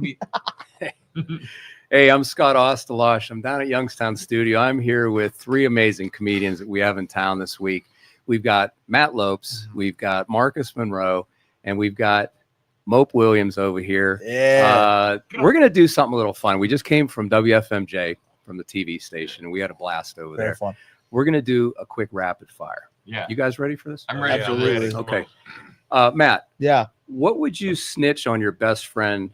me. Hey, I'm Scott Ostalosh. I'm down at Youngstown Studio. I'm here with three amazing comedians that we have in town this week. We've got Matt Lopes, we've got Marcus Monroe, and we've got Mo Williams over here. Yeah. We're going to do something a little fun. We just came from WFMJ, from the TV station, and we had a blast over there. Fun. We're going to do a quick rapid fire. Yeah. You guys ready for this? I'm ready. Absolutely. Okay. Matt. Yeah. What would you snitch on your best friend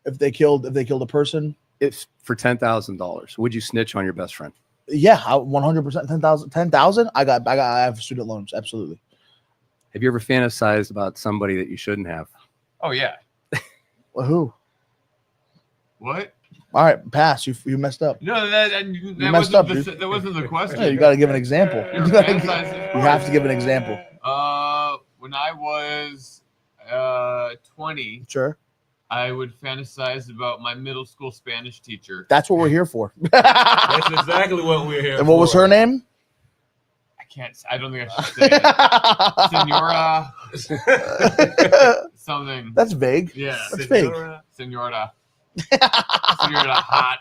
If they killed a person? if for $10,000? Would you snitch on your best friend? Yeah, 100%. 10,000. I have student loans. Absolutely. Have you ever fantasized about somebody that you shouldn't have? Oh yeah. Well, who? What? All right, pass. You messed up. No, that messed up, dude. that wasn't the question. Yeah, you got to give an example. You have to give an example. When I was 20, Sure. I would fantasize about my middle school Spanish teacher. That's what we're here for. That's exactly what we're here And what was her name? I don't think I should say it. Senora something. That's vague. Yeah. That's vague. Senora. Senora hot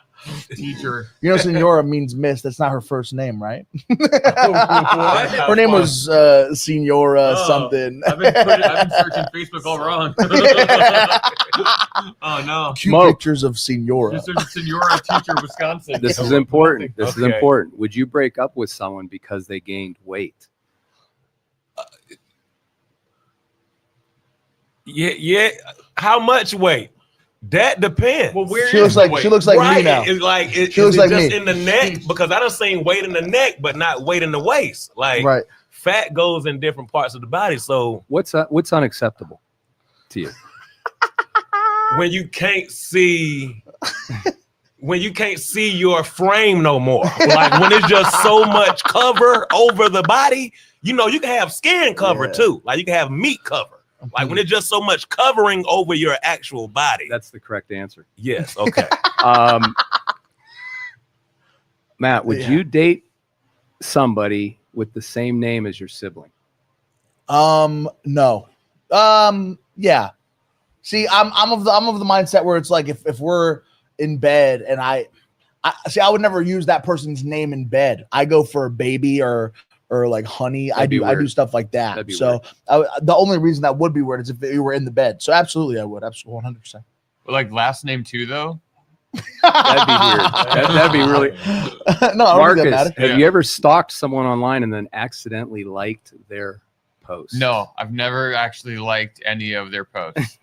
teacher. You know, Senora means miss. That's not her first name, right? What? Her name was Senora something. I've been searching Facebook all wrong. Oh no. Cute pictures of Senora. Just a Senora teacher, Wisconsin. This is important. This is Okay. important. Would you break up with someone because they gained weight? Yeah. How much weight? That depends. Well, where She is looks like the weight? she looks like me now. It's like She looks is it like just me. in the neck, because I done seen weight in the neck, but not weight in the waist. Like Right. fat goes in different parts of the body. So What's unacceptable to you? when you can't see your frame no more, like when it's just so much cover over the body, you know, you can have skin cover Yeah. too. Like you can have meat cover. Like when it's just so much covering over your actual body. That's the correct answer. Yes. Okay. Matt, would Yeah. you date somebody with the same name as your sibling? No. Yeah. See, I'm of the mindset where it's like if we're in bed and I would never use that person's name in bed. I go for a baby or like honey. I do stuff like that. So the only reason that would be weird is if you were in the bed. So absolutely, I would. Absolutely, 100%. Like last name too, though. That'd be weird. That'd be really. No, I don't think that Marcus, matter. have you ever stalked someone online and then accidentally liked their post? No, I've never actually liked any of their posts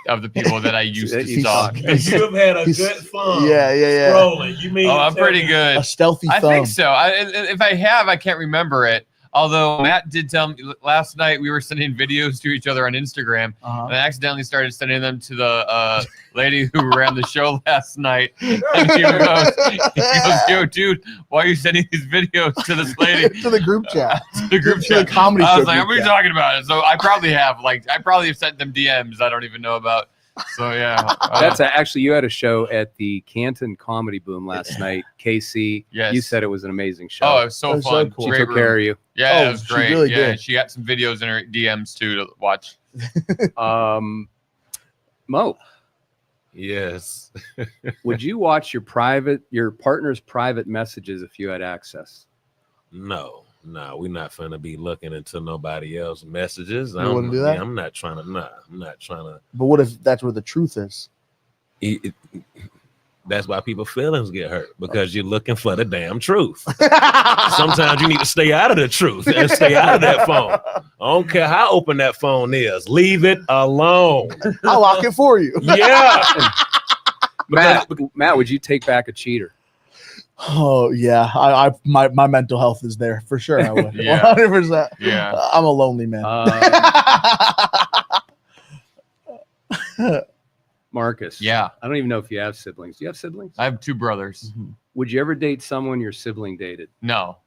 of the people that I used to You stalk. You've had a good fun. Yeah. Scrolling. You mean? Oh, I'm pretty good. A stealthy I thumb. think so. If I have, I can't remember it. Although Matt did tell me last night we were sending videos to each other on Instagram, and I accidentally started sending them to the lady who ran the show last night. And he goes, "Yo, dude, why are you sending these videos to this lady?" to the group chat. To the group To chat. the comedy I show was like, group "What are you chat. talking about?" So I probably have sent them DMs I don't even know about. So yeah, That's actually, you had a show at the Canton Comedy Boom last night. KC, Yes. you said it was an amazing show. oh, it was so That was so fun. cool. She Great took room. care of you. Yeah, Oh, it was she great. really Yeah, did. she got some videos in her DMs too to watch. Mo, Yes. would you watch your partner's private messages if you had access? No, we're not finna be looking into nobody else's messages. You wouldn't do that? I'm not trying to. But what if that's where the truth is? That's why people's feelings get hurt, because you're looking for the damn truth. Sometimes you need to stay out of the truth and stay out of that phone. I don't care how open that phone is. Leave it alone. I'll lock it for you. Yeah. Matt, would you take back a cheater? Oh yeah, my mental health is there for sure. I would. Yeah. 100%. Yeah. I'm a lonely man. Marcus. Yeah. I don't even know if you have siblings. Do you have siblings? I have two brothers. Would you ever date someone your sibling dated? No,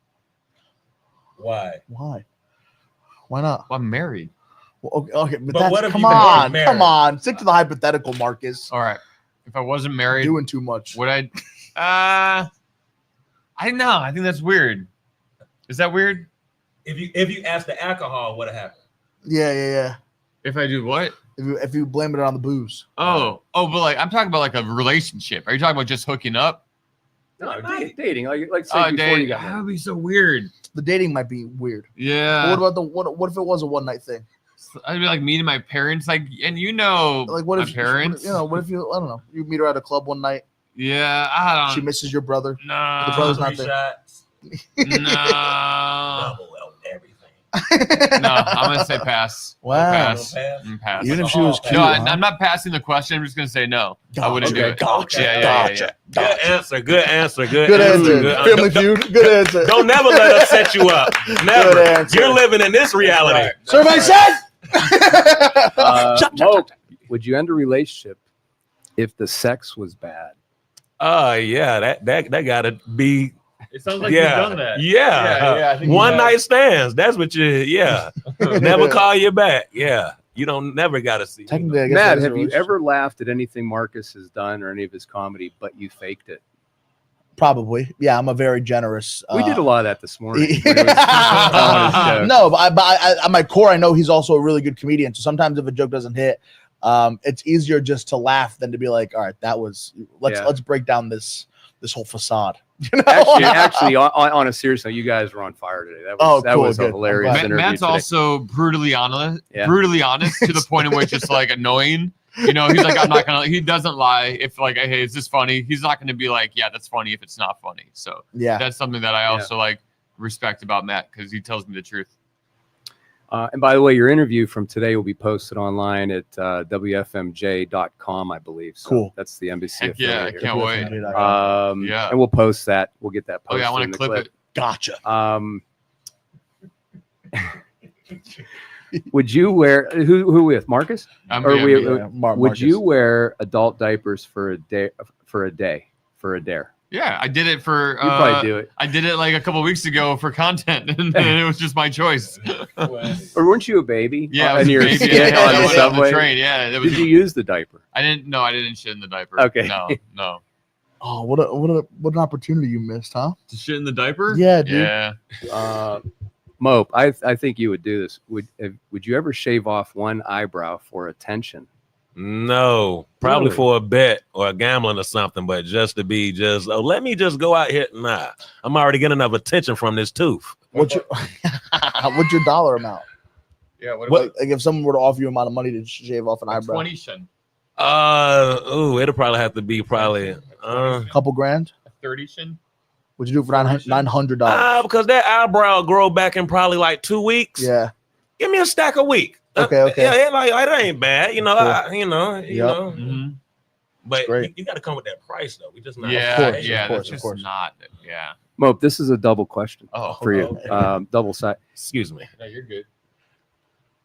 Why? Why? Why not? I'm married. Well, okay, but, But that's, what if come you weren't on, come married? on. Stick to the hypothetical, Marcus. All right. If I wasn't married, Doing too much. would I? I don't know. I think that's weird. Is that weird? If you ask the alcohol, what happened? Yeah. If I do what? If you blame it on the booze. But like I'm talking about like a relationship. Are you talking about just hooking up? No, dating. Like say before you got that married. would be so weird. The dating might be weird. Yeah. But what if it was a one night thing? I'd be like meeting my parents, like, and Like what my if parents? what if you I don't know, you meet her at a club one night, Yeah, I she don't. misses your brother. No. The brother's not 3 there. shots. No. Double out everything. No, I'm gonna say pass. Wow. Pass. Pass. Pass. Even if she was cute. No, huh? I'm not passing the question. I'm just gonna say no. I wouldn't do it. Gotcha. Yeah. Good answer. Good answer. Good answer. Good Family Feud. Good answer. Don't never let us set you up. Never. Good answer. You're living in this reality. Survey said. Mo, would you end a relationship if the sex was bad? Yeah, that gotta be. It sounds like Yeah, you've done that. yeah. I think One you night stands. That's what you. Yeah, never call you back. Yeah, you don't never gotta see. Technically, I guess Matt, that is a have you relationship. ever laughed at anything Marcus has done or any of his comedy, but you faked it? Probably. Yeah, I'm a very generous. We did a lot of that this morning. when it was telling his joke. No, but I, at my core, I know he's also a really good comedian. So sometimes if a joke doesn't hit, it's easier just to laugh than to be like, all right, that was let's break down this whole facade. You know? Actually, on a serious note, you guys were on fire today. That was a good. hilarious I'm glad. interview. Matt's today. also brutally honest. Yeah. Brutally honest to the point in which it's like annoying. You know, he's like, I'm not gonna. He doesn't lie. If like, hey, is this funny? He's not gonna be like, yeah, that's funny if it's not funny. So Yeah. that's something that I also like respect about Matt because he tells me the truth. And by the way, your interview from today will be posted online at WFMJ.com, I believe. So Cool. That's the NBC Heck yeah, I affiliate. can't wait. Yeah. And we'll post that. We'll get that Oh posted. yeah, I want in to the clip it. Gotcha. Would you wear who with Marcus? Or Yeah, we- me. Yeah, Would Marcus. you wear adult diapers for a day for a dare? Yeah, I did it for. You probably do it. I did it like a couple weeks ago for content, and it was just my choice. Or weren't you a baby? Yeah, and you're maybe skit on the subway. train. Yeah, it was, Did you use the diaper? I didn't. No, I didn't shit in the diaper. Okay. No. Oh, what an opportunity you missed, huh? To shit in the diaper? Yeah, dude. Yeah. Mope, I think you would do this. Would you ever shave off one eyebrow for attention? No, probably Really? for a bet or a gambling or something, but just to be let me just go out here. Nah, I'm already getting enough attention from this tooth. What's your what's your dollar amount? Yeah. What? Like if someone were to offer you a amount of money to shave off an eyebrow, 20 shin. It'll probably have to be a couple grand. 30 shin. Would you do it for $900? because that eyebrow grow back in probably like 2 weeks. Yeah. Give me a stack a week. Okay. Yeah, like that ain't bad. You know, Cool. you know. Mm-hmm. But Great. you got to come with that price though. We just not. Yeah. course, Yeah. of course, That's of just course. not. Yeah. Mope, this is a double question Oh. for you. Double side. Excuse me. No, you're good.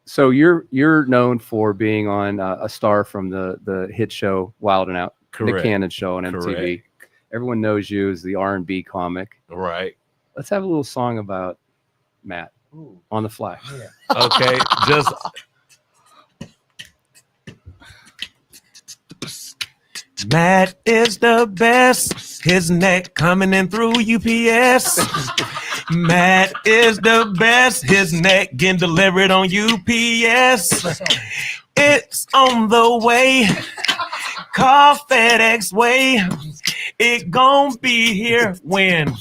So you're known for being on a star from the hit show Wild and Out, Correct. the Cannon show on MTV. Correct. Everyone knows you as the R&B comic. Right. Let's have a little song about Matt on the fly. Okay. Just. Matt is the best. His neck coming in through UPS. Matt is the best. His neck getting delivered on UPS. It's on the way. Call FedEx way. It gon' be here when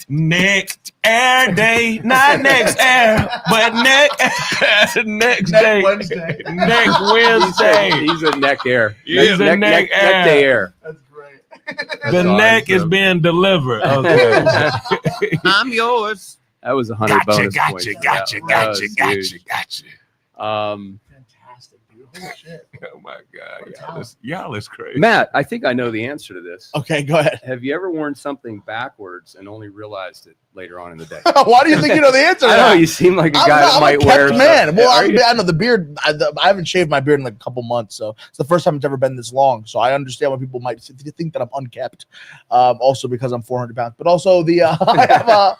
next air day, not next air, but next day, Wednesday. next Wednesday. He's a neck air. He's a neck air. Neck day air. That's great. The neck is awesome. being delivered. Okay. I'm yours. That was 100 bonus points. gotcha. That was huge. Fantastic, dude. Holy shit. Oh my God, y'all is crazy. Matt, I think I know the answer to this. Okay, go ahead. Have you ever worn something backwards and only realized it later on in the day? Why do you think you know the answer? To I know that? you seem like a I'm guy not- that I'm might a wear. kept man. Well, Are you? I know the beard. I haven't shaved my beard in like a couple months, so it's the first time it's ever been this long. So I understand why people might think that I'm unkept. Also because I'm 400 pounds, but also the I have a.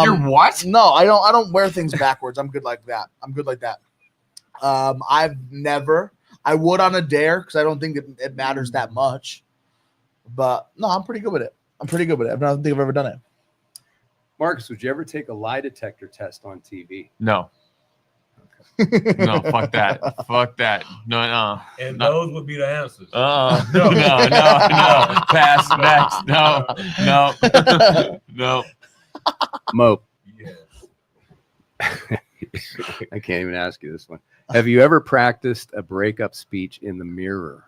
You're what? No, I don't wear things backwards. I'm good like that. I've never. I would on a dare because I don't think it matters that much. But no, I'm pretty good with it. I don't think I've ever done it. Marcus, would you ever take a lie detector test on TV? No. No, fuck that. Fuck that. No. And No. those would be the answers. No. Pass. Next. No. Mo, Yes. I can't even ask you this one. Have you ever practiced a breakup speech in the mirror?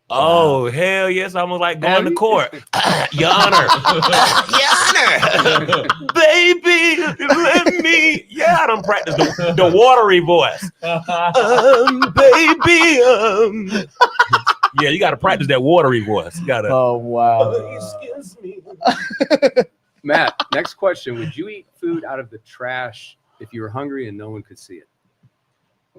Oh, hell yes. I almost like going to court. Your Honor. Your Honor. Baby, let me. Yeah, I done practiced the watery voice. Baby. Yeah, you got to practice that watery voice. You got to. Oh wow. Excuse me. Matt, next question. Would you eat food out of the trash if you were hungry and no one could see it?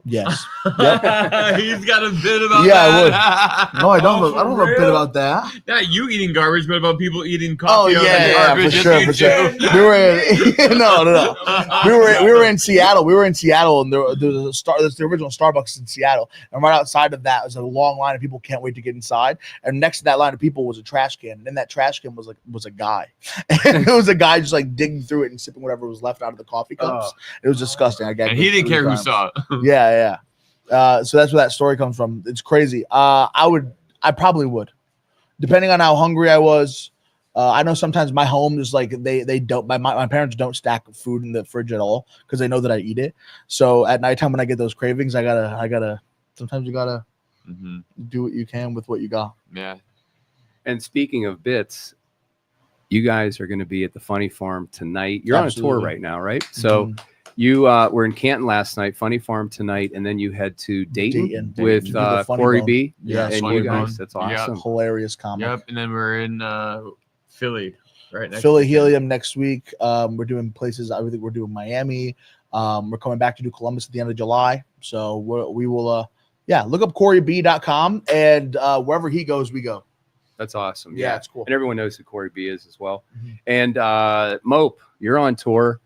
Yes. He's got a bit about Yeah, that. No, I don't. Oh, I don't know a bit about that. Not you eating garbage, but about people eating Oh coffee. yeah, for sure. We were in, no. We were in Seattle. And there was that's the original Starbucks in Seattle. And right outside of that was a long line of people can't wait to get inside. And next to that line of people was a trash can. And in that trash can was a guy. And it was a guy just like digging through it and sipping whatever was left out of the coffee cups. It was disgusting. I guess. And he didn't care who saw it. Yeah. So that's where that story comes from. It's crazy. I probably would, depending on how hungry I was. I know sometimes my home is like they don't. My parents don't stack food in the fridge at all because they know that I eat it. So at nighttime when I get those cravings, I gotta. Sometimes you gotta do what you can with what you got. Yeah. And speaking of bits, you guys are going to be at the Funny Farm tonight. You're Absolutely. on a tour right now, right? So. You were in Canton last night, Funny Farm tonight, and then you head to Dayton with to do the Funny Corey Bone. B. Yeah, and Funny you guys. Bone. That's Yeah. awesome. Hilarious comic. Yep. And then we're in Philly right next. Philly Helium next week. We're doing places. I think we're doing Miami. We're coming back to do Columbus at the end of July. So we will. Look up CoreyB.com and wherever he goes, we go. That's awesome. Yeah, it's cool. And everyone knows who Corey B is as well. And Mope, you're on tour.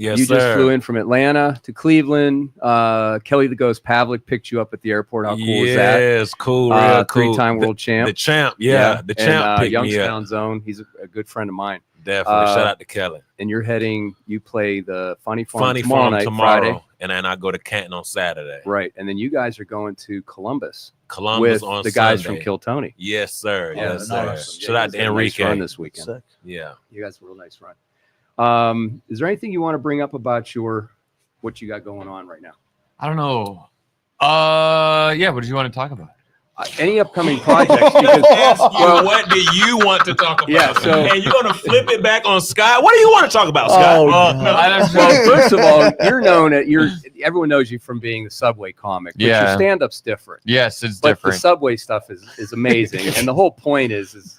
Yes, you sir. just flew in from Atlanta to Cleveland. Kelly the Ghost Pavlik picked you up at the airport. How cool is that? Yes, cool. Real cool. Three-time world champ. The champ, yeah. The champ and, picked me up. Youngstown Zone. He's a good friend of mine. Definitely. Shout out to Kelly. And you play the Funny Farm Funny tomorrow Farm night, tomorrow. Friday. And then I go to Canton on Saturday. Right. And then you guys are going to Columbus Columbus with on the guys Sunday. from Kill Tony. Yes, sir. Yeah, Yes, nice. sir. Yeah, Shout out you to guys had a nice Enrique. run this weekend. Sick. Yeah. You guys had a real nice run. Is there anything you want to bring up about what you got going on right now? I don't know. Yeah. What did you want to talk about? Any upcoming projects? Because What do you want to talk about? Yeah, so- and you're gonna flip it back on Scott. What do you want to talk about, Scott? Oh, well, first of all, you're known at everyone knows you from being the Subway comic. But Yeah. your stand-up's different. Yes, it's But different. the Subway stuff is amazing, and the whole point is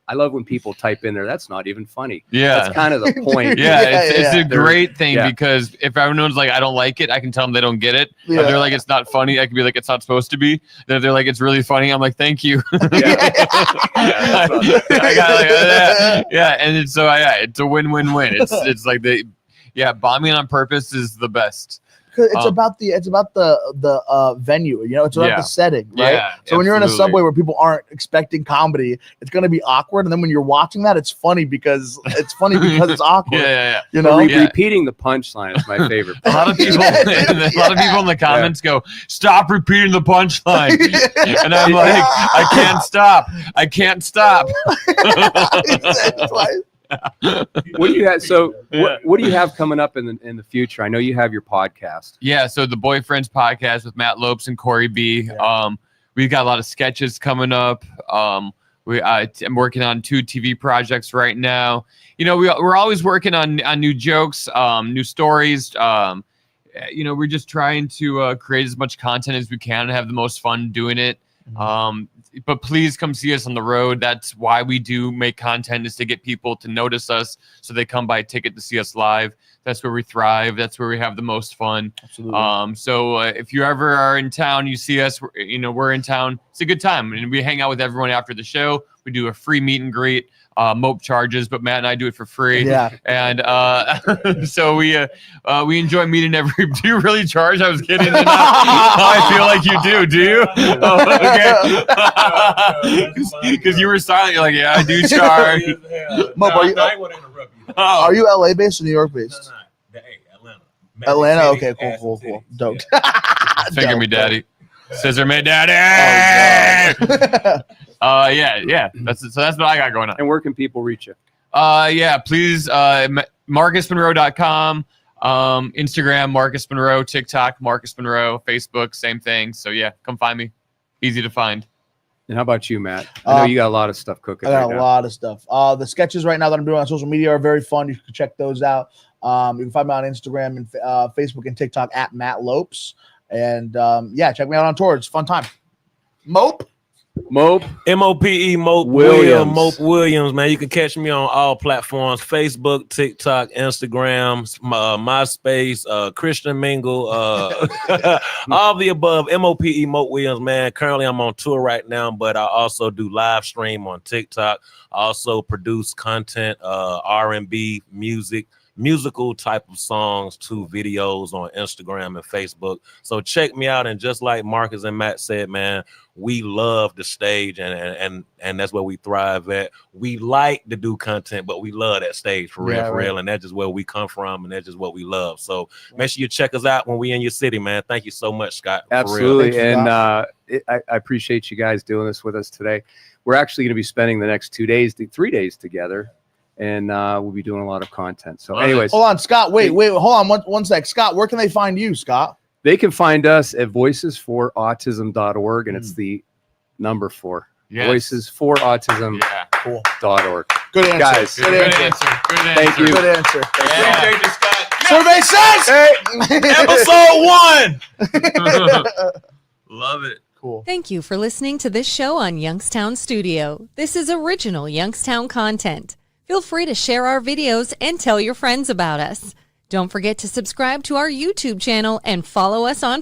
I love when people type in there. That's not even funny. Yeah. That's kind of the point. Yeah, it's a They're- great thing yeah. because if everyone's like, I don't like it, I can tell them they don't get it. If they're like, it's not funny, I can be like, it's not supposed to be. Then if they're like, it's really funny, I'm like, thank you. Yeah, Yeah, and it's it's a win-win-win. It's like bombing on purpose is the best. It's about the venue, it's about Yeah. the setting, right? Yeah, so when you're in a absolutely. subway where people aren't expecting comedy, it's gonna be awkward, and then when you're watching that, it's funny because it's awkward. Yeah. You know, Yeah. Repeating the punchline is my favorite. A lot of people, in the comments go, "Stop repeating the punchline," and I'm like, "I can't stop. I can't stop." That's why- What do you have? So what do you have coming up in the future? I know you have your podcast. Yeah, so the Boyfriends podcast with Matt Lopes and Corey B. Yeah. We've got a lot of sketches coming up. I'm working on 2 TV projects right now. We're always working on new jokes, new stories. We're just trying to create as much content as we can and have the most fun doing it. But please come see us on the road. That's why we do make content, is to get people to notice us so they come buy a ticket to see us live. That's where we thrive. That's where we have the most fun. Absolutely. So if you ever are in town, you see us, we're in town. It's a good time. And we hang out with everyone after the show. We do a free meet and greet. Mope charges, but Matt and I do it for free. Yeah. And so we enjoy meeting every. Do you really charge? I was kidding. I feel like you do. Do you? Okay. Because you were silent. You're like, yeah, I do charge. Mope, I want to interrupt you. are you LA based or New York based? Hey, Atlanta. Atlanta. City, Okay, Ass cool. City. Dope. Finger me, Dope. daddy. Scissor me, daddy. Yeah. That's what I got going on. And where can people reach you? Please, MarcusMonroe.com, Instagram, Marcus Monroe, TikTok, Marcus Monroe, Facebook, same thing. So yeah, come find me. Easy to find. And how about you, Matt? I know you got a lot of stuff cooking. I got right a now. lot of stuff. The sketches right now that I'm doing on social media are very fun. You can check those out. You can find me on Instagram and Facebook and TikTok at Matt Lopes. And check me out on tour. It's a fun time. Mope. Mope. MOPE Mope Williams. Mope Williams, man. You can catch me on all platforms: Facebook, TikTok, Instagram, MySpace, Christian Mingle, all the above. MOPE Mope Williams, man. Currently, I'm on tour right now, but I also do live stream on TikTok. I also produce content, R&B, musical type of songs to videos on Instagram and Facebook. So check me out. And just like Marcus and Matt said, man, we love the stage and that's where we thrive at. We like to do content, but we love that stage for real. And that's just where we come from, and that's just what we love. So make sure you check us out when we in your city, man. Thank you so much, Scott. Absolutely. And I appreciate you guys doing this with us today. We're actually going to be spending the next 3 days together. And we'll be doing a lot of content. So anyways, hold on, Scott. Wait, hold on one sec. Scott, where can they find you, Scott? They can find us at voicesforautism.org, and it's the number 4. Yes. Voicesforautism.org. Good answer. Guys. Good answer. Thank you. Good answer. Yeah. Survey says. Episode 1. Love it. Cool. Thank you for listening to this show on Youngstown Studio. This is original Youngstown content. Feel free to share our videos and tell your friends about us. Don't forget to subscribe to our YouTube channel and follow us on